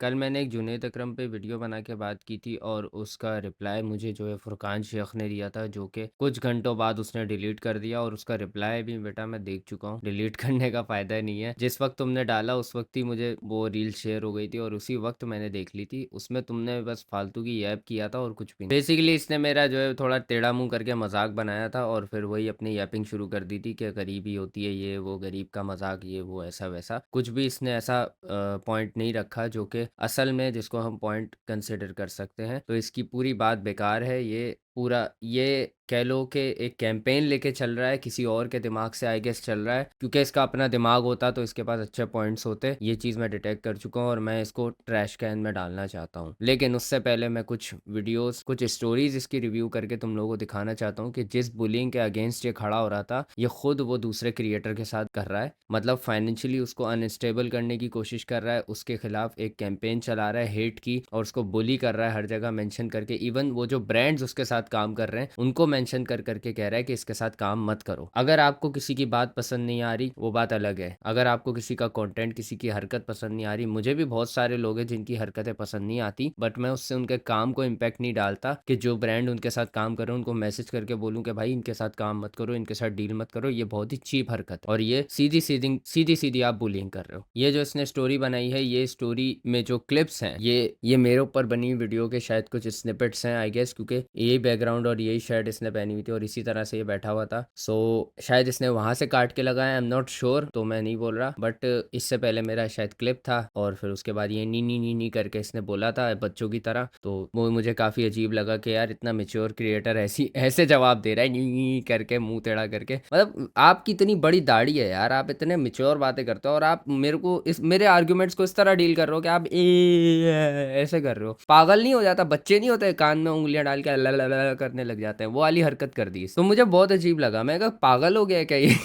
कल मैंने एक जुनैद अकरम पे वीडियो बना के बात की थी और उसका रिप्लाई मुझे जो है फुरकान शेख ने दिया था, जो कि कुछ घंटों बाद उसने डिलीट कर दिया। और उसका रिप्लाई भी बेटा मैं देख चुका हूँ, डिलीट करने का फ़ायदा नहीं है। जिस वक्त तुमने डाला उस वक्त ही मुझे वो रील शेयर हो गई थी और उसी वक्त मैंने देख ली थी। उसमें तुमने बस फालतू की ऐप किया था और कुछ भी नहीं। बेसिकली इसने मेरा जो है थोड़ा टेढ़ा मुंह करके मजाक बनाया था और फिर वही अपनी ऐपिंग शुरू कर दी थी कि गरीबी होती है, ये वो, गरीब का मजाक, ये वो, ऐसा वैसा। कुछ भी इसने ऐसा पॉइंट नहीं रखा जो कि असल में जिसको हम पॉइंट कंसिडर कर सकते हैं। तो इसकी पूरी बात बेकार है। ये पूरा ये कह लो कि एक कैंपेन लेके चल रहा है, किसी और के दिमाग से आई गेस चल रहा है, क्योंकि इसका अपना दिमाग होता तो इसके पास अच्छे पॉइंट्स होते। ये चीज़ मैं डिटेक्ट कर चुका हूँ और मैं इसको ट्रैश कैन में डालना चाहता हूँ। लेकिन उससे पहले मैं कुछ वीडियोस, कुछ स्टोरीज इसकी रिव्यू करके तुम लोगों को दिखाना चाहता हूँ कि जिस बुलिंग के अगेंस्ट ये खड़ा हो रहा था, ये खुद वो दूसरे क्रिएटर के साथ कर रहा है। मतलब फाइनेंशियली उसको अनस्टेबल करने की कोशिश कर रहा है, उसके खिलाफ एक कैंपेन चला रहा है हेट की, और उसको बुली कर रहा है हर जगह मेंशन करके। इवन वो जो ब्रांड्स उसके साथ काम कर रहे हैं उनको मेंशन कर करके कह रहा है कि इसके साथ काम मत करो। अगर आपको किसी की बात पसंद नहीं आ रही वो बात अलग है। अगर आपको किसी का कंटेंट, किसी की हरकत पसंद नहीं आ रही, मुझे भी बहुत सारे लोग हैं जिनकी हरकतें पसंद नहीं आती, बट मैं उससे उनके काम को इम्पैक्ट नहीं डालता कि जो ब्रांड उनके साथ काम कर रहे हैं उनको मैसेज करके बोलूं कि भाई इनके साथ काम मत करो, इनके साथ डील मत करो। ये बहुत ही चीप हरकत है और ये सीधी सीधी आप बुलिंग कर रहे हो। ये जो इसने स्टोरी बनाई है, ये स्टोरी में जो क्लिप्स हैं, ये मेरे ऊपर बनी वीडियो के शायद कुछ स्निपेट्स हैं आई गेस, क्योंकि यही बैकग्राउंड और यही शर्ट इसने पहनी हुई थी और इसी तरह से ये बैठा हुआ था। सो शायद इसने वहां से काट के लगाया, आई एम नॉट श्योर, तो मैं नहीं बोल रहा। बट इससे पहले मेरा शायद क्लिप था और फिर उसके बाद ये नी नी नी नी करके इसने बोला था बच्चों की तरह। तो वो मुझे काफी अजीब लगा कि यार इतना मेच्योर क्रिएटर ऐसे जवाब दे रहा है, नी नी करके, मुंह टेढ़ा करके। मतलब आपकी इतनी बड़ी दाढ़ी है यार, आप इतने मेच्योर बातें करते हो और आप मेरे को मेरे आर्ग्यूमेंट्स को इस तरह डील कर रहे हो कि आप ऐसे कर रहे हो। पागल नहीं हो जाता? बच्चे नहीं होते कान में उंगलियां डाल के ला करने लग जाते हैं, वो वाली हरकत कर दी। तो मुझे बहुत अजीब लगा, मैं कहा पागल हो गया क्या ये?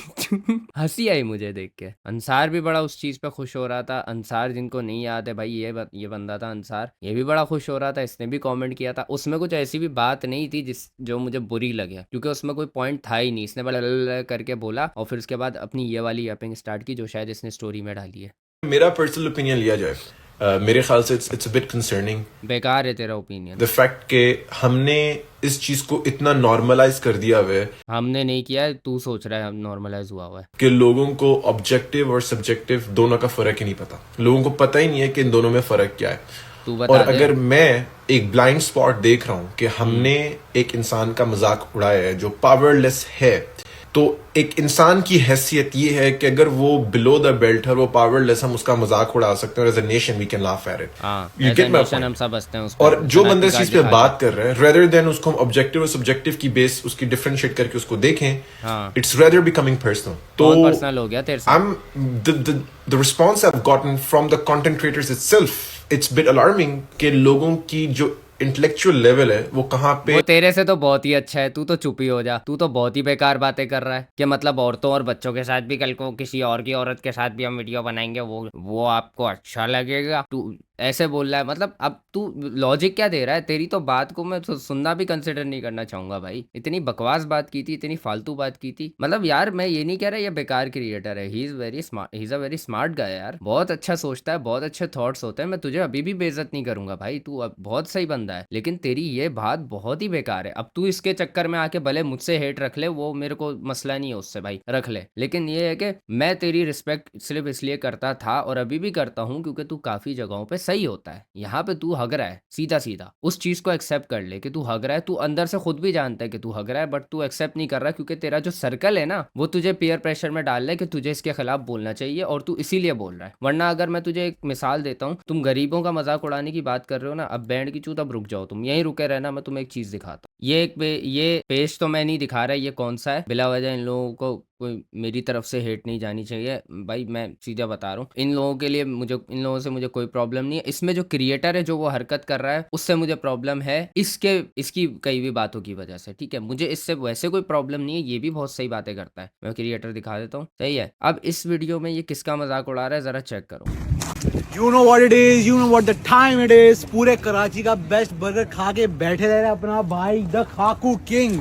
हंसी आई मुझे देख के। अंसार भी बड़ा उस चीज पे खुश हो रहा था। अंसार, जिनको नहीं याद है भाई, ये बंदा था अंसार, ये भी बड़ा खुश हो रहा था। इसने भी कमेंट किया था। उसमें कुछ ऐसी भी बात नहीं थी जो मुझे बुरी लगे, क्योंकि उसमें कोई पॉइंट था ही नहीं। इसने बड़ा करके बोला और फिर उसके बाद अपनी ये वाली ऐपिंग स्टार्ट की जो शायद इसने स्टोरी में डाली है। मेरा पर्सनल ओपिनियन लिया जाए, मेरे ख्याल से इट्स अ बिट कंसर्निंग बेकार है तेरा ओपिनियन। द फैक्ट कि हमने इस चीज को इतना नॉर्मलाइज कर दिया हुआ है। हमने नहीं किया है, तू सोच रहा है नॉर्मलाइज हुआ हुआ है। कि लोगों को ऑब्जेक्टिव और सब्जेक्टिव दोनों का फर्क ही नहीं पता। लोगों को पता ही नहीं है कि इन दोनों में फर्क क्या है। तू बता और दे। अगर मैं एक ब्लाइंड स्पॉट देख रहा हूं कि हमने एक इंसान का मजाक उड़ाया है जो पावरलेस है, तो एक इंसान की हैसियत ये है कि अगर वो बिलो द बेल्ट है, वो पावरलेस, हम उसका मजाक उड़ा सकते हैं और as a nation we can laugh at it. You get my point? हम सब हंसते हैं उस और पर, जो बंदे इस शनाख्ती चीज पे कार्ड बात कर रहे हैं, रेदर देन उसको हम ऑब्जेक्टिव और सब्जेक्टिव की बेस उसकी डिफरेंशिएट करके उसको देखें, इट्स रेदर बिकमिंग पर्सनल। तो बहुत पर्सनल हो गया तेरे साथ। the response I've gotten from the content creators itself, it's a bit alarming कि लोगों की जो इंटेलेक्चुअल लेवल है वो कहाँ पे। वो तेरे से तो बहुत ही अच्छा है, तू तो चुप ही हो जा। तू तो बहुत ही बेकार बातें कर रहा है कि मतलब औरतों और बच्चों के साथ भी कल को किसी और की औरत के साथ भी हम वीडियो बनाएंगे, वो आपको अच्छा लगेगा। तू ऐसे बोल रहा है, मतलब अब तू लॉजिक क्या दे रहा है? तेरी तो बात को मैं सुनना भी कंसिडर नहीं करना चाहूंगा भाई। इतनी बकवास बात की थी, इतनी फालतू बात की थी। मतलब यार मैं ये नहीं कह रहा ये बेकार क्रिएटर है, he is very smart, he is a very smart guy यार, बहुत अच्छा सोचता है, बहुत अच्छे थॉट्स होते हैं। मैं तुझे अभी भी बेइज्जत नहीं करूंगा भाई, तू अब बहुत सही बंदा है, लेकिन तेरी ये बात बहुत ही बेकार है। अब तू इसके चक्कर में आके भले मुझसे हेट रख ले, वो मेरे को मसला नहीं है उससे भाई, रख ले, लेकिन ये है कि मैं तेरी रिस्पेक्ट सिर्फ इसलिए करता था और अभी भी करता हूँ क्योंकि तू काफी जगहों पे सही होता है। यहाँ पे तू हग रहा है सीधा सीधा, उस चीज को एक्सेप्ट कर ले कि तू हग रहा है। तू अंदर से खुद भी जानता है कि तू हग रहा है, बट तू एक्सेप्ट नहीं कर रहा क्योंकि तेरा जो सर्कल है ना, वो तुझे पीयर प्रेशर में डाल रहा है कि तुझे इसके खिलाफ बोलना चाहिए और तू इसीलिए बोल रहा है। वरना अगर मैं तुझे एक मिसाल देता हूँ, तुम गरीबों का मजाक उड़ाने की बात कर रहे हो ना, अब बैंड की चूत, अब रुक जाओ, तुम यहीं रुके रहना, मैं तुम्हें एक चीज दिखाता हूँ। ये पेज तो मैं नहीं दिखा रहा, ये कौन सा है? बिला वजह इन लोगों को कोई मेरी तरफ से हेट नहीं जानी चाहिए भाई, मैं सीधा बता रहा हूँ। इन लोगों के लिए इन लोगों से मुझे कोई प्रॉब्लम नहीं है। इसमें जो क्रिएटर है, जो वो हरकत कर रहा है, उससे मुझे प्रॉब्लम है इसकी कई भी बातों की वजह से, ठीक है? मुझे इससे वैसे कोई प्रॉब्लम नहीं है, ये भी बहुत सही बातें करता है। मैं क्रिएटर दिखा देता हूँ, सही है? अब इस वीडियो में ये किसका मजाक उड़ा रहा है जरा चेक करो। You know what it is, you know what the time it is। पूरे कराची का बेस्ट बर्गर खा के बैठे रह रहे अपना भाई द खाकू किंग।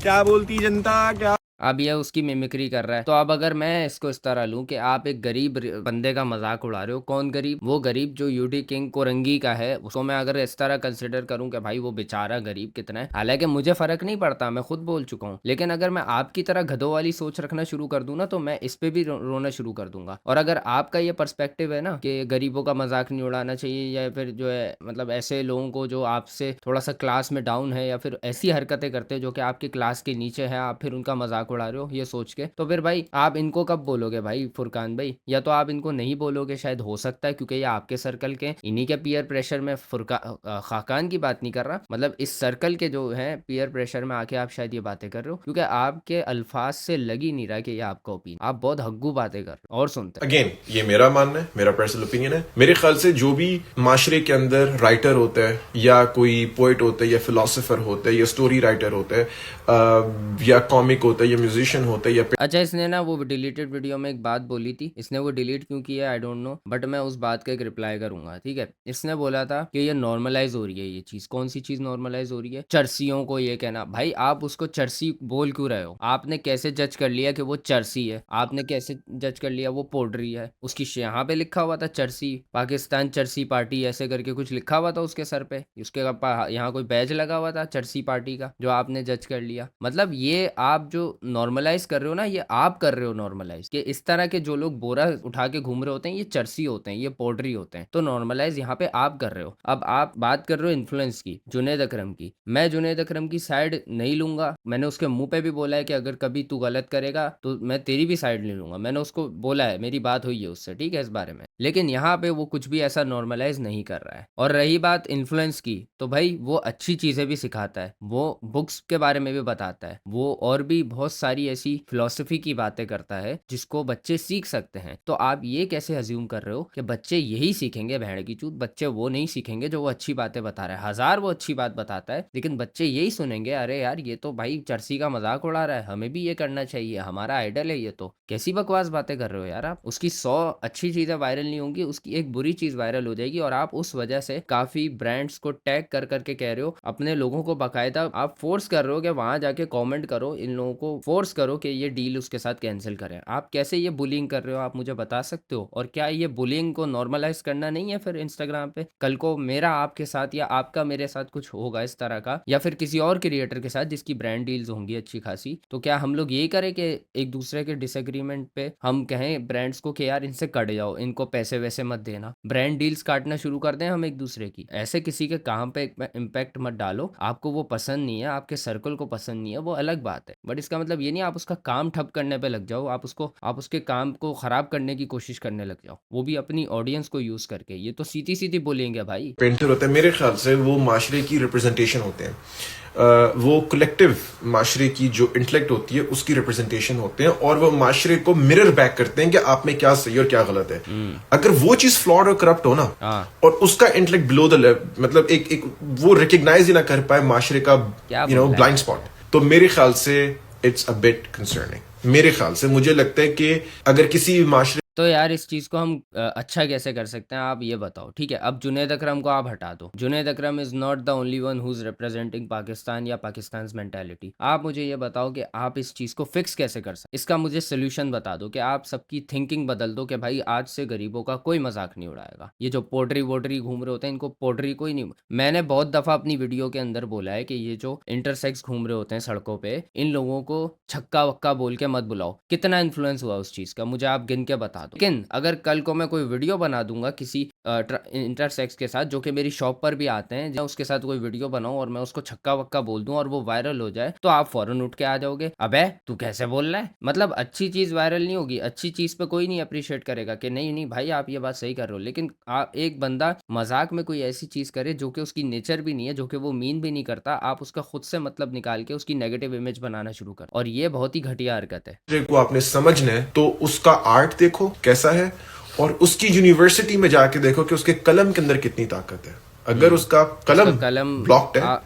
क्या बोलती जनता, क्या अब ये उसकी मिमिक्री कर रहा है। तो अब अगर मैं इसको इस तरह लूँ कि आप एक गरीब बंदे का मजाक उड़ा रहे हो, कौन गरीब? वो गरीब जो यूडी किंग कोरंगी का है, उसको मैं अगर इस तरह कंसिडर करूँ कि भाई वो बेचारा गरीब कितना है, हालांकि मुझे फर्क नहीं पड़ता, मैं खुद बोल चुका हूँ, लेकिन अगर मैं आपकी तरह गधों वाली सोच रखना शुरू कर दूं ना, तो मैं इस पे भी रोना शुरू कर दूंगा। और अगर आपका ये पर्सपेक्टिव है ना कि गरीबों का मजाक नहीं उड़ाना चाहिए, या फिर जो है मतलब ऐसे लोगों को जो आपसे थोड़ा सा क्लास में डाउन है, या फिर ऐसी हरकतें करते हैं जो कि आपकी क्लास के नीचे है, आप फिर उनका मजाक उड़ा रहे हो ये सोच के, तो फिर भाई आप इनको कब बोलोगे भाई फुरकान भाई? या तो आप इनको नहीं बोलोगे शायद, हो सकता है, क्योंकि ये आपके सर्कल के इन्हीं के पीयर प्रेशर में, खाकान की बात नहीं कर रहा, मतलब इस सर्कल के जो है पीयर प्रेशर में आके आप शायद ये बातें कर रहे हो, क्योंकि आपके अल्फाज से लग ही नहीं रहा कि ये आपका ओपिनियन, आप बहुत हग्गू बातें कर रहे हो। और सुनते हैं अगेन, ये मेरा मानना है, मेरा पर्सनल ओपिनियन है। मेरे ख्याल से जो भी माशरे के अंदर राइटर होता है, या कोई पोइट होता है, या फिलोसोफर होता है, या स्टोरी राइटर होता है, या कॉमिक होता है, या म्यूजिशियन होता है, या अच्छा, इसने ना वो डिलीटेड वीडियो में एक बात बोली थी, इसने वो डिलीट क्यों किया आई डोंट नो, बट मैं उस बात का एक रिप्लाई करूंगा, ठीक है। इसने बोला था कि ये नॉर्मलाइज हो रही है, ये चीज, कौन सी चीज नॉर्मलाइज हो रही है? चर्सियों को ये कहना। भाई आप उसको चर्सी बोल क्यों रहे हो? आपने कैसे जज कर लिया कि वो चर्सी है? आपने कैसे जज कर लिया वो पोड्री है? उसकी यहाँ पे लिखा हुआ था चर्सी, पाकिस्तान चर्सी पार्टी ऐसे करके कुछ लिखा हुआ था उसके सर पे, उसके यहाँ कोई बैज लगा हुआ था चर्सी पार्टी का, जो आपने जज कर लिया। मतलब ये आप जो नॉर्मलाइज कर रहे हो ना, ये आप कर रहे हो नॉर्मलाइज, कि इस तरह के जो लोग बोरा उठा के घूम रहे होते हैं ये चर्सी होते हैं, ये पोड्री होते हैं, तो नॉर्मलाइज यहाँ पे आप कर रहे हो। अब आप बात कर रहे हो इन्फ्लुएंस की, जुनैद अकरम की, मैं जुनैद अकरम की साइड नहीं लूंगा। मैंने उसके मुंह पे भी बोला है कि अगर कभी तू गलत करेगा तो मैं तेरी भी साइड नहीं लूंगा, मैंने उसको बोला है, मेरी बात हुई है उससे, ठीक है, इस बारे में। लेकिन यहाँ पे वो कुछ भी ऐसा नॉर्मलाइज नहीं कर रहा है। और रही बात इन्फ्लुएंस की, तो भाई वो अच्छी चीजें भी सिखाता है, वो बुक्स के बारे में भी बताता है, वो और भी बहुत सारी ऐसी फिलॉसफी की बातें करता है जिसको बच्चे सीख सकते हैं। तो आप ये कैसे अज्यूम कर रहे हो कि बच्चे यही सीखेंगे? भेड़ की चूत, बच्चे वो नहीं सीखेंगे जो वो अच्छी बातें बता रहा है। हजार वो अच्छी बात बताता है, लेकिन बच्चे यही सुनेंगे, अरे यार ये तो भाई चर्सी का मजाक उड़ा रहा है, हमें भी ये करना चाहिए, हमारा आइडल है ये तो। कैसी बकवास बातें कर रहे हो यार आप? उसकी 100 अच्छी चीजें वायरल नहीं होंगी, उसकी एक बुरी चीज वायरल हो जाएगी, और आप उस वजह से काफी ब्रांड्स को टैग कर करके कह रहे हो, अपने लोगों को बाकायदा आप फोर्स कर रहे हो कि वहां जाके कमेंट करो, इन लोगों को फोर्स करो कि ये डील उसके साथ कैंसिल करें। आप कैसे ये बुलिंग कर रहे हो, आप मुझे बता सकते हो? और क्या ये बुलिंग को नॉर्मलाइज करना नहीं है फिर इंस्टाग्राम पे? कल को मेरा आपके साथ या आपका मेरे साथ कुछ होगा इस तरह का, या फिर किसी और क्रिएटर के साथ जिसकी ब्रांड डील्स होंगी अच्छी खासी, तो क्या हम लोग यही करें कि एक दूसरे के डिसएग्रीमेंट पे हम कहें ब्रांड्स को कि यार इनसे कट जाओ, इनको पैसे वैसे मत देना, ब्रांड डील्स काटना शुरू कर दें हम एक दूसरे की? ऐसे किसी के काम पे इम्पैक्ट मत डालो। आपको वो पसंद नहीं है, आपके सर्कल को पसंद नहीं है, वो अलग बात है, बट इसका मतलब ये नहीं आप उसका काम ठप करने पे लग जाओ, आप उसके काम को खराब करने की कोशिश करने लग जाओ, वो भी अपनी ऑडियंस को यूज करके। ये तो सीधी सीधी बोलेंगे भाई। पेंटर होते हैं, मेरे ख्याल से वो माशरे की रिप्रेजेंटेशन होते हैं। वो कलेक्टिव माशरे की जो इंटेलेक्ट होती है उसकी रिप्रेजेंटेशन होते हैं, और वो माशरे को मिरर बैक करते हैं कि आप में क्या सही और क्या गलत है। अगर वो चीज फ्लॉड और करप्ट हो ना, और उसका इंटेलेक्ट बिलो द लेवल, मतलब एक वो रिकग्नाइज ही ना कर पाए माशरे का ब्लाइंड स्पॉट, तो मेरे ख्याल से इट्स अ बिट कंसर्निंग। मेरे ख्याल से मुझे लगता है कि अगर किसी माशरे तो यार इस चीज़ को हम अच्छा कैसे कर सकते हैं, आप ये बताओ, ठीक है। अब जुनैद अकरम को आप हटा दो, Junaid Akram is not the only one who is representing Pakistan या पाकिस्तान मेंटालिटी। आप मुझे ये बताओ कि आप इस चीज़ को फिक्स कैसे कर सकते, इसका मुझे सोल्यूशन बता दो कि आप सबकी थिंकिंग बदल दो कि भाई आज से गरीबों का कोई मजाक नहीं उड़ाएगा। ये जो पोड्री वोड्री घूम रहे होते हैं, इनको पोड्री कोई नहीं। मैंने बहुत दफ़ा अपनी वीडियो के अंदर बोला है कि ये जो इंटरसेक्स घूम रहे होते हैं सड़कों पर, इन लोगों को छक्का वक्का बोल के मत बुलाओ। कितना इन्फ्लुएंस हुआ उस चीज़ का मुझे आप गिन के बता दो। लेकिन अगर कल को मैं कोई वीडियो बना दूंगा किसी इंटरसेक्स के साथ जो कि मेरी शॉप पर भी आते हैं, जब उसके साथ कोई वीडियो बनाऊं और मैं उसको छक्का वक्का बोल दूं और वो वायरल हो जाए, तो आप फौरन उठ के आ जाओगे, अबे तू कैसे बोल रहा है। मतलब अच्छी चीज वायरल नहीं होगी, अच्छी चीज पे कोई नहीं अप्रिशिएट करेगा कि नहीं नहीं भाई आप ये बात सही कर रहे हो। लेकिन एक बंदा मजाक में कोई ऐसी चीज करे जो कि उसकी नेचर भी नहीं है, जो कि वो मीन भी नहीं करता, आप उसका खुद से मतलब निकाल के उसकी नेगेटिव इमेज बनाना शुरू कर, और ये बहुत ही घटिया हरकत है। को आपने समझना है तो उसका आर्ट देखो कैसा है, और उसकी यूनिवर्सिटी में जाके देखो कि उसके कलम के अंदर कितनी ताकत है। अगर उसका कलम ब्लॉक्ड है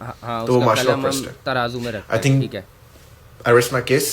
तो वो माशाल्लाह तराजू में रखते आई थिंक ठीक है। आई रेस्ट माय केस।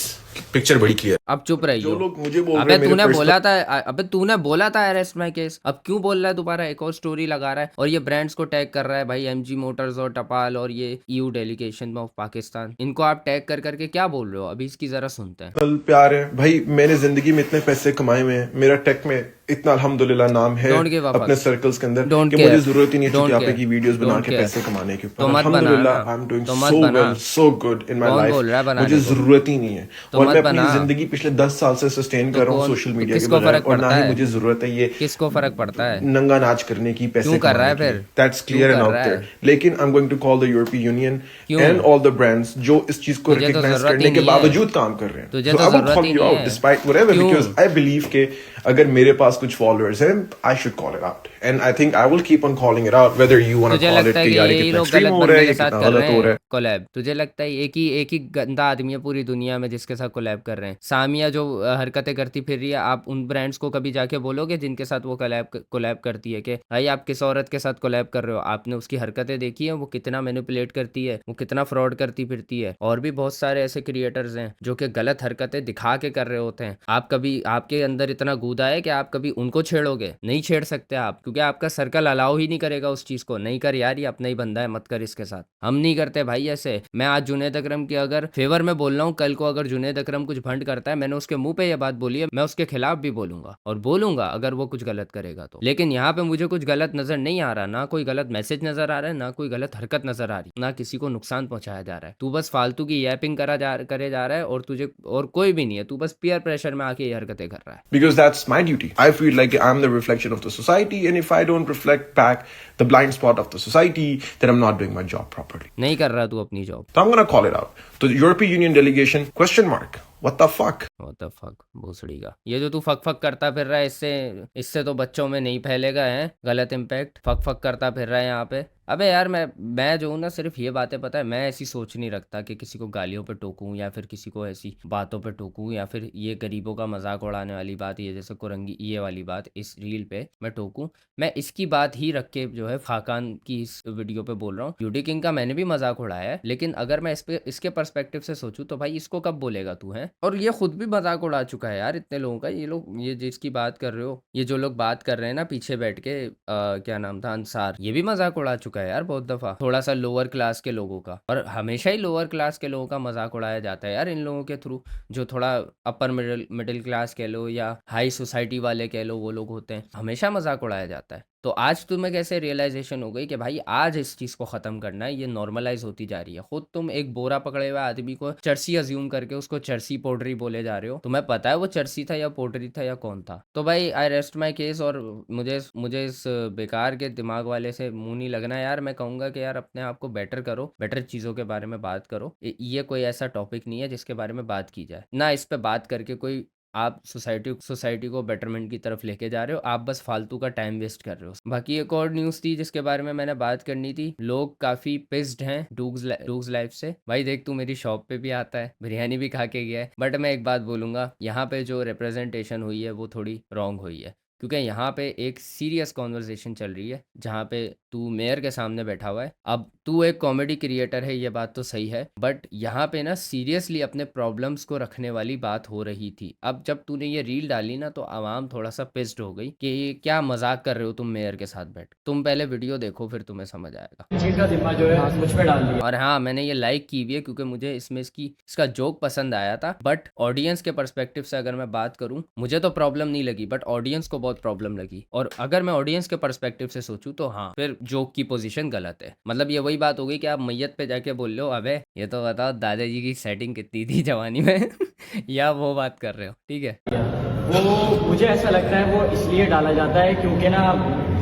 पिक्चर बड़ी क्लियर। अब चुप रहियो। जो लोग मुझे बोल रहे अबे हैं मेरे तूने first बोला था, अबे तूने बोला था अरेस्ट माय केस, अब क्यों बोल रहा है दोबारा? एक और स्टोरी लगा रहा है और ये ब्रांड्स को टैग कर रहा है भाई, एमजी मोटर्स और टपाल और ये ईयू डेलीगेशन ऑफ पाकिस्तान, इनको आप टैग कर करके क्या बोल रहे हो? अभी इसकी जरा सुनते हैं। कल प्यार है भाई, मैंने जिंदगी में इतने पैसे कमाए हुए हैं, मेरा टेक में इतना अल्हम्दुलिल्लाह नाम है Don't give a fuck. अपने सर्कल्स के अंदर Don't कि care. मुझे जरूरत ही नहीं है Don't चुतियापे care. की वीडियोस बना Don't के care. पैसे कमाने के तो ऊपर। मत बना अल्हम्दुलिल्लाह ना। आई एम डूइंग तो मत सो बना। Well, so good in my कौन लाइफ। बोल रहा है बनाने मुझे को? जरूरत ही नहीं है तो और मत मैं अपनी बना। जिंदगी पिछले 10 साल से सस्टेन तो कर रहा हूँ कौन- सोशल तो मीडिया के किसको बगैर, फर्क और ना पड़ता ही है? मुझे जरूरत है ये किसको फर्क पड़ता है? नंगा नाच करने की, पैसे क्यों कर रहा है कमाने की। फिर? दैट्स क्यों क्लियर एंड कर आउट रहा है? देयर। लेकिन I am going to call the European Union क्यों? एंड ऑल द ब्रांड्स जो इस चीज को तुझे तो रिकॉग्नाइज जरूरत करने ही के नहीं है। बावजूद काम कर रहे हैं। तुझे So तो I won't जरूरत call ही you नहीं out है। despite whatever क्यों? because I believe के अगर मेरे पास कुछ फॉलोअर्स हैं I should call it out and I think I will keep on calling it out whether you want to तुझे call it लगता है कि कि यार ये यही कितना लोग एक्सट्रीम गलत हो रहा बंदे है, के ये साथ कितना कर गलत रहे हो रहा हैं है। कोलैब? तुझे लगता है एक ही गंदा आदमी है पूरी दुनिया में जिसके साथ कोलैब कर रहे हैं? सामिया जो हरकतें करती फिर रही है, आप उन ब्रांड्स को कभी जाके बोलोगे जिनके साथ वो कोलैब करती है कि भाई आप किस औरत के साथ कोलैब कर रहे हो? आपने उसकी हरकतें देखी है, वो कितना मैनिपुलेट करती है, वो कितना फ्रॉड करती फिरती है। और भी बहुत सारे ऐसे क्रिएटर्स हैं जो कि गलत हरकतें दिखा के कर रहे होते हैं। आप कभी, आपके अंदर इतना गूदा है कि आप कभी उनको छेड़ोगे? नहीं छेड़ सकते आप, क्योंकि आपका सर्कल अलाउ ही नहीं करेगा उस चीज को। नहीं कर यार, ये अपना ही बंदा है, मत कर इसके साथ। हम नहीं करते भाई ऐसे। मैं आज जुनैद अकरम की अगर फेवर में बोल रहा हूँ, कल को अगर जुनैद अकरम कुछ भंड करता है, मैंने उसके मुंह पे ये बात बोली है, मैं उसके खिलाफ भी बोलूंगा और बोलूंगा अगर वो कुछ गलत करेगा तो। लेकिन यहाँ पे मुझे कुछ गलत नजर नहीं आ रहा, ना कोई गलत मैसेज नजर आ रहा है, ना कोई गलत हरकत नजर आ रही, ना किसी को नुकसान पहुंचाया जा रहा है। तू बस फालतू की यैपिंग करे जा रहा है और तुझे और कोई भी नहीं है। तू बस पीयर प्रेशर में आके ये हरकतें कर रहा है। Because that's my duty. I feel like I'm the reflection of the society, and if I don't reflect back the blind spot of the society, then I'm not doing my job properly. नहीं कर रहा तू अपनी job. So I'm gonna call it out. The European Union delegation, question mark. What the fuck? What the fuck, भोसड़ी का। ये जो तू फक करता फिर रहा है, इससे तो बच्चों में नहीं फैलेगा है गलत इम्पैक्ट। फक करता फिर रहा है यहाँ पे। अबे यार मैं जो हूँ ना, सिर्फ ये बातें पता है, मैं ऐसी सोच नहीं रखता कि किसी को गालियों पे टोकूं या फिर किसी को ऐसी बातों पे टोकूं या फिर ये गरीबों का मजाक उड़ाने वाली बात, ये जैसे कुरंगी ये वाली बात इस रील पे मैं टोकूं। मैं इसकी बात ही रख के जो है फाकान की इस वीडियो पे बोल रहा हूँ। यूडी किंग का मैंने भी मजाक उड़ाया है, लेकिन अगर मैं इसके पर्सपेक्टिव से सोचूं तो भाई इसको कब बोलेगा तू है? और ये खुद भी मजाक उड़ा चुका है यार इतने लोगों का। ये जिसकी बात कर रहे हो, ये जो लोग बात कर रहे हैं ना पीछे बैठ के, क्या नाम था, अंसार, ये भी मजाक उड़ा चुका है यार बहुत दफा। थोड़ा सा लोअर क्लास के लोगों का, और हमेशा ही लोअर क्लास के लोगों का मजाक उड़ाया जाता है यार इन लोगों के थ्रू। जो थोड़ा अपर मिडिल क्लास कह लो या हाई सोसाइटी वाले कह लो, वो लोग होते हैं, हमेशा मजाक उड़ाया जाता है। तो आज तुम्हें कैसे रियलाइजेशन हो गई कि भाई आज इस चीज को खत्म करना है? ये नॉर्मलाइज होती जा रही है। खुद तुम एक बोरा पकड़े हुए आदमी को चर्सी अज्यूम करके उसको चर्सी पोड्री बोले जा रहे हो। तुम्हें पता है वो चर्सी था या पोड्री था या कौन था? तो भाई आई रेस्ट माई केस। और मुझे इस बेकार के दिमाग वाले से मुंह नहीं लगना यार। मैं कहूंगा कि यार अपने आप को बेटर करो, बेटर चीजों के बारे में बात करो। ये कोई ऐसा टॉपिक नहीं है जिसके बारे में बात की जाए ना। इस पे बात करके कोई आप सोसाइटी को बेटरमेंट की तरफ लेके जा रहे हो, आप बस फालतू का टाइम वेस्ट कर रहे हो। बाकी एक और न्यूज़ थी जिसके बारे में मैंने बात करनी थी। लोग काफ़ी पिस्ड हैं डूग्स लाइफ से। भाई देख, तू मेरी शॉप पे भी आता है, बिरयानी भी खा के गया है, बट मैं एक बात बोलूँगा, यहाँ पे जो रिप्रेजेंटेशन हुई है वो थोड़ी रॉन्ग हुई है। क्योंकि यहाँ पे एक सीरियस कॉन्वर्सेशन चल रही है जहाँ पे तू मेयर के सामने बैठा हुआ है। अब तू एक कॉमेडी क्रिएटर है, ये बात तो सही है, बट यहाँ पे ना सीरियसली अपने प्रॉब्लम्स को रखने वाली बात हो रही थी। अब जब तूने ये रील डाली ना तो आवाम थोड़ा सा पिस्ड हो गई कि ये क्या मजाक कर रहे हो तुम मेयर के साथ बैठ। तुम पहले वीडियो देखो फिर तुम्हें समझ आएगा। चीज का जिम्मा जो है मुझ पे डाल दिया। और हाँ, मैंने ये लाइक की भी है क्योंकि मुझे इसमें इसका जोक पसंद आया था। बट ऑडियंस के पर्सपेक्टिव से अगर मैं बात करूँ, मुझे तो प्रॉब्लम नहीं लगी, बट ऑडियंस को बहुत प्रॉब्लम लगी। और अगर मैं ऑडियंस के पर्सपेक्टिव से सोचूं तो हाँ, फिर जोक की पोजीशन गलत है। मतलब ये वही बात हो गई कि आप मैयत पे जाके बोल रहे हो अबे ये तो बताओ दादाजी की सेटिंग कितनी थी जवानी में या वो बात कर रहे हो, ठीक है। वो मुझे ऐसा लगता है वो इसलिए डाला जाता है क्योंकि ना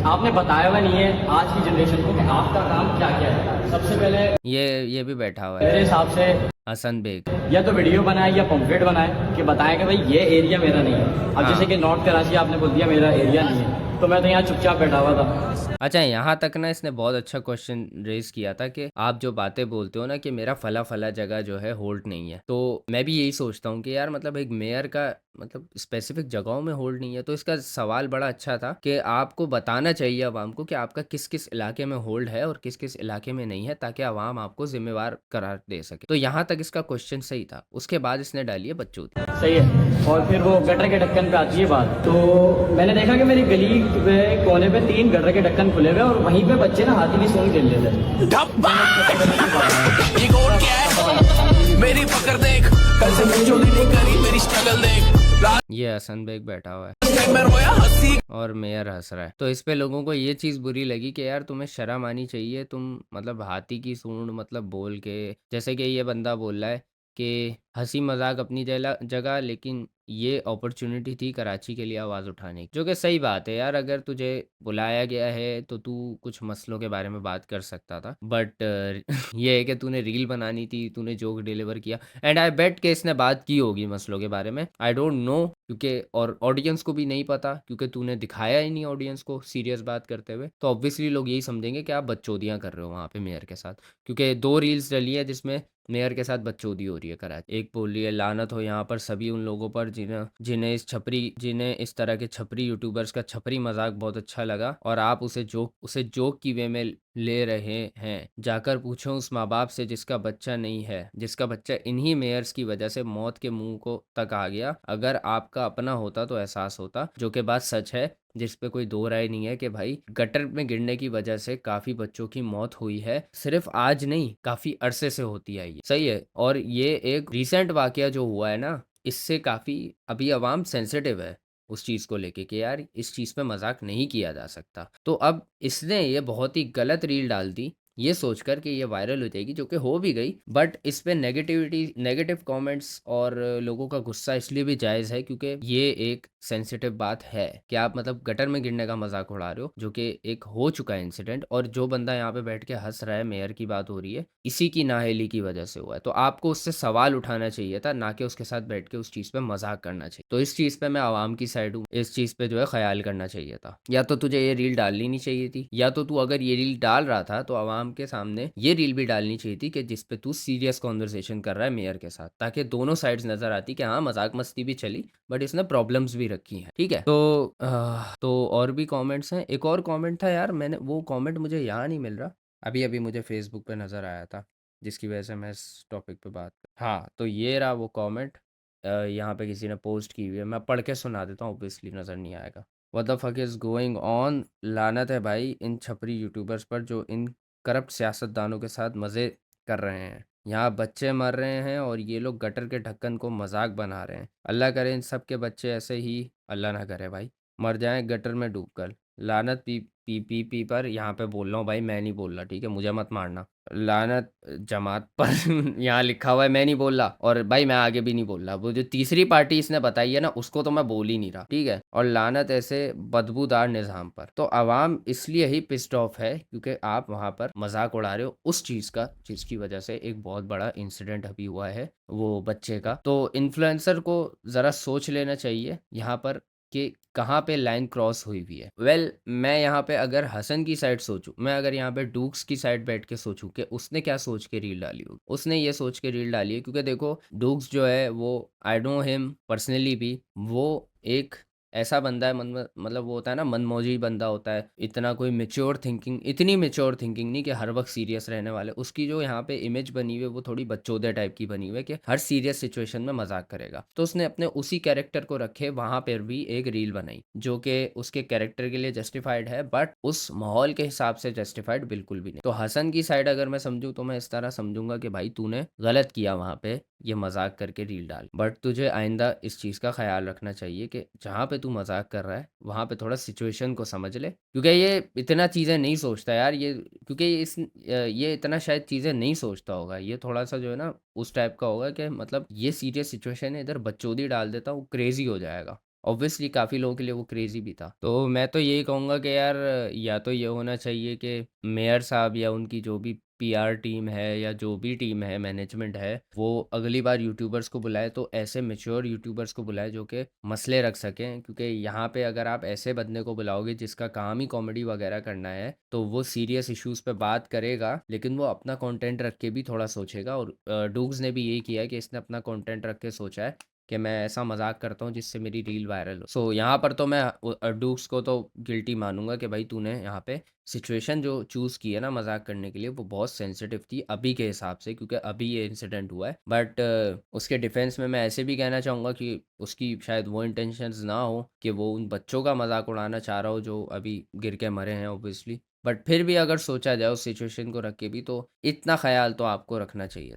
आपने बताया हुआ नहीं है आज की जनरेशन को कि आपका काम क्या क्या है। सबसे पहले ये भी बैठा हुआ मेरे है हिसाब से हसन बेग। या तो वीडियो बनाए या पम्फलेट बनाए कि बताएं कि भाई ये एरिया मेरा नहीं है। अब जैसे कि नॉर्थ कराची आपने बोल दिया मेरा एरिया नहीं है, तो मैं तो यहाँ चुपचाप बैठा हुआ था। अच्छा, यहाँ तक ना इसने बहुत अच्छा क्वेश्चन रेज किया था कि आप जो बातें बोलते हो ना कि मेरा फला फला जगह जो है होल्ड नहीं है, तो मैं भी यही सोचता हूँ कि यार मतलब एक मेयर का मतलब स्पेसिफिक जगहों में होल्ड नहीं है। तो इसका सवाल बड़ा अच्छा था कि आपको बताना चाहिए आवाम को कि आपका किस किस इलाके में होल्ड है और किस किस इलाके में नहीं है, ताकि आवाम आपको जिम्मेवार करार दे सके। तो यहाँ तक इसका क्वेश्चन सही था। उसके बाद इसने डाली है बकचोदी। सही है। और फिर वो गटर के ढक्कन पे आती है बात, तो मैंने देखा कि मेरी गली के कोने पे 3 गटर के ढक्कन खुले हुए और वहीं पे बच्चे ना हाथी की सूंड खेल लेते ये गोल क्या है मेरी पकड़ देख, कल से मुझे नहीं करी मेरी स्ट्रगल देख, रात ये हसन बेग बैठा हुआ है टाइम में रोया हंसी और मेयर हंस रहा है। तो इस पे लोगों को ये चीज़ बुरी लगी कि यार तुम्हें शर्म आनी चाहिए, तुम मतलब हाथी की सूंड मतलब बोल के, जैसे कि ये बंदा बोल रहा है कि हंसी मजाक अपनी जगह, लेकिन ये अपॉर्चुनिटी थी कराची के लिए आवाज़ उठाने की, जो कि सही बात है यार। अगर तुझे बुलाया गया है तो तू कुछ मसलों के बारे में बात कर सकता था, बट ये है कि तूने रील बनानी थी, तूने जोक डिलीवर किया, एंड आई बेट के इसने बात की होगी मसलों के बारे में, आई डोंट नो, क्योंकि और ऑडियंस को भी नहीं पता, क्योंकि तूने दिखाया ही नहीं ऑडियंस को सीरियस बात करते हुए। तो ऑब्वियसली लोग यही समझेंगे कि आप बकचोदियाँ कर रहे हो वहाँ पे मेयर के साथ, क्योंकि 2 रील्स डली है जिसमें मेयर के साथ बकचोदी हो रही है कराची। एक बोल रही है लानत हो यहाँ पर सभी उन लोगों पर जिन्हें इस तरह के छपरी यूट्यूबर्स का छपरी मजाक बहुत अच्छा लगा और आप उसे जोक की वे में ले रहे हैं। जाकर पूछो उस माँ बाप से जिसका बच्चा नहीं है, जिसका बच्चा इन्हीं मेयर्स की वजह से मौत के मुंह को तक आ गया। अगर आपका अपना होता तो एहसास होता, जो कि बात सच है, जिस पे कोई दो राय नहीं है कि भाई गटर में गिरने की वजह से काफी बच्चों की मौत हुई है। सिर्फ आज नहीं, काफी अरसे से होती आई है। सही है। और ये एक रिसेंट वाकया जो हुआ है ना, इससे काफी अभी अवाम सेंसिटिव है उस चीज़ को लेके कि यार इस चीज़ पे मजाक नहीं किया जा सकता। तो अब इसने ये बहुत ही गलत रील डाल दी, ये सोचकर कि ये वायरल हो जाएगी, जो कि हो भी गई। बट इस पे नेगेटिव कमेंट्स और लोगों का गुस्सा इसलिए भी जायज़ है क्योंकि ये एक सेंसिटिव बात है कि आप मतलब गटर में गिरने का मजाक उड़ा रहे हो, जो कि एक हो चुका है इंसिडेंट, और जो बंदा यहाँ पे बैठ के हंस रहा है, मेयर की बात हो रही है, इसी की नाअहली की वजह से हुआ है। तो आपको उससे सवाल उठाना चाहिए था, ना कि उसके साथ बैठ के उस चीज़ पे मजाक करना चाहिए। तो इस चीज़ पे मैं आवाम की साइड हूँ, इस चीज़ पे जो है ख्याल करना चाहिए था। या तो तुझे ये रील डालनी नहीं चाहिए थी, या तो तू अगर ये रील डाल रहा था तो आवाम के सामने ये रील भी डालनी चाहिए थी कि जिस पे तू सीरियस कॉन्वर्सेशन कर रहा है मेयर के साथ, ताकि दोनों साइड्स नजर आती कि हाँ मजाक मस्ती भी चली बट इसने प्रॉब्लम्स भी रखी हैं। ठीक है। तो और भी कमेंट्स हैं। एक और कमेंट था यार, मैंने वो कमेंट मुझे यहाँ नहीं मिल रहा, अभी अभी मुझे फेसबुक पे नज़र आया था, जिसकी वजह से मैं इस टॉपिक पे बात हाँ, तो ये रहा वो कमेंट। यहाँ पे किसी ने पोस्ट की हुई है, मैं पढ़ के सुना देता हूँ, ऑब्वियसली नज़र नहीं आएगा। What the fuck is going on. लानत है भाई इन छपरी यूट्यूबर्स पर जो इन करप्ट सियासतदानों के साथ मज़े कर रहे हैं। यहाँ बच्चे मर रहे हैं और ये लोग गटर के ढक्कन को मजाक बना रहे हैं। अल्लाह करे इन सब के बच्चे ऐसे ही, अल्लाह ना करे भाई, मर जाएं गटर में डूबकर। लानत पी पर यहाँ पे बोल रहा हूँ भाई, मैं नहीं बोल रहा, ठीक है, मुझे मत मारना। लानत जमात पर यहाँ लिखा हुआ है, मैं नहीं बोल रहा, और भाई मैं आगे भी नहीं बोल रहा। वो जो तीसरी पार्टी इसने बताई है ना, उसको तो मैं बोल ही नहीं रहा, ठीक है। और लानत ऐसे बदबूदार निज़ाम पर। तो आवाम इसलिए ही पिस्ड ऑफ है क्योंकि आप वहाँ पर मजाक उड़ा रहे हो उस चीज़ का, जिसकी वजह से एक बहुत बड़ा इंसिडेंट अभी हुआ है वो बच्चे का। तो इन्फ्लुएंसर को ज़रा सोच लेना चाहिए यहाँ पर कि कहाँ पे लाइन क्रॉस हुई हुई है। वेल मैं यहाँ पे अगर हसन की साइड सोचूं, मैं अगर यहाँ पे डूक्स की साइड बैठ के सोचूं कि उसने क्या सोच के रील डाली होगी, उसने ये सोच के रील डाली है क्योंकि देखो डूक्स जो है वो, आई नो हिम पर्सनली भी, वो एक ऐसा बंदा है मतलब वो होता है ना, मनमौजी बंदा होता है, इतना कोई इतनी मेच्योर थिंकिंग नहीं कि हर वक्त सीरियस रहने वाले। उसकी जो यहाँ पे इमेज बनी हुई है वो थोड़ी बच्चोदे टाइप की बनी हुई है कि हर सीरियस सिचुएशन में मजाक करेगा। तो उसने अपने उसी कैरेक्टर को रखे वहां पर भी एक रील बनाई जो कि उसके कैरेक्टर के लिए जस्टिफाइड है, बट उस माहौल के हिसाब से जस्टिफाइड बिल्कुल भी नहीं। तो हसन की साइड अगर मैं समझूं तो मैं इस तरह समझूंगा कि भाई तूने गलत किया वहां पे ये मजाक करके रील डाल, बट तुझे आइंदा इस चीज़ का ख्याल रखना चाहिए कि जहाँ पे तू मजाक कर रहा है वहाँ पे थोड़ा सिचुएशन को समझ ले, क्योंकि ये इतना चीज़ें नहीं सोचता यार ये, क्योंकि ये इतना शायद चीज़ें नहीं सोचता होगा। ये थोड़ा सा जो है ना उस टाइप का होगा कि मतलब ये सीरियस सिचुएशन है, इधर बकचोदी डाल देता हूँ, क्रेजी हो जाएगा। ऑब्वियसली काफ़ी लोगों के लिए वो क्रेज़ी भी था। तो मैं तो यही कहूँगा कि यार या तो ये होना चाहिए कि मेयर साहब या उनकी जो भी पीआर टीम है या जो भी टीम है, मैनेजमेंट है, वो अगली बार यूट्यूबर्स को बुलाए तो ऐसे मैच्योर यूट्यूबर्स को बुलाए जो कि मसले रख सकें, क्योंकि यहाँ पे अगर आप ऐसे बंदे को बुलाओगे जिसका काम ही कॉमेडी वगैरह करना है, तो वो सीरियस इश्यूज़ पे बात करेगा, लेकिन वो अपना कंटेंट रख के भी थोड़ा सोचेगा। और डूग्स ने भी यही किया है कि इसने अपना कंटेंट रख के सोचा है कि मैं ऐसा मजाक करता हूँ जिससे मेरी रील वायरल हो। सो यहाँ पर तो मैं डूग्स को तो गिल्टी मानूंगा कि भाई तूने यहाँ पे सिचुएशन जो चूज़ की है ना मजाक करने के लिए, वो बहुत सेंसिटिव थी अभी के हिसाब से, क्योंकि अभी ये इंसिडेंट हुआ है। बट उसके डिफेंस में मैं ऐसे भी कहना चाहूँगा कि उसकी शायद वो इंटेंशंस ना हो कि वो उन बच्चों का मजाक उड़ाना चाह रहा हो जो अभी गिर के मरे हैं ऑब्वियसली। बट फिर भी अगर सोचा जाए उस सिचुएशन को रख के भी, तो इतना ख्याल तो आपको रखना चाहिए।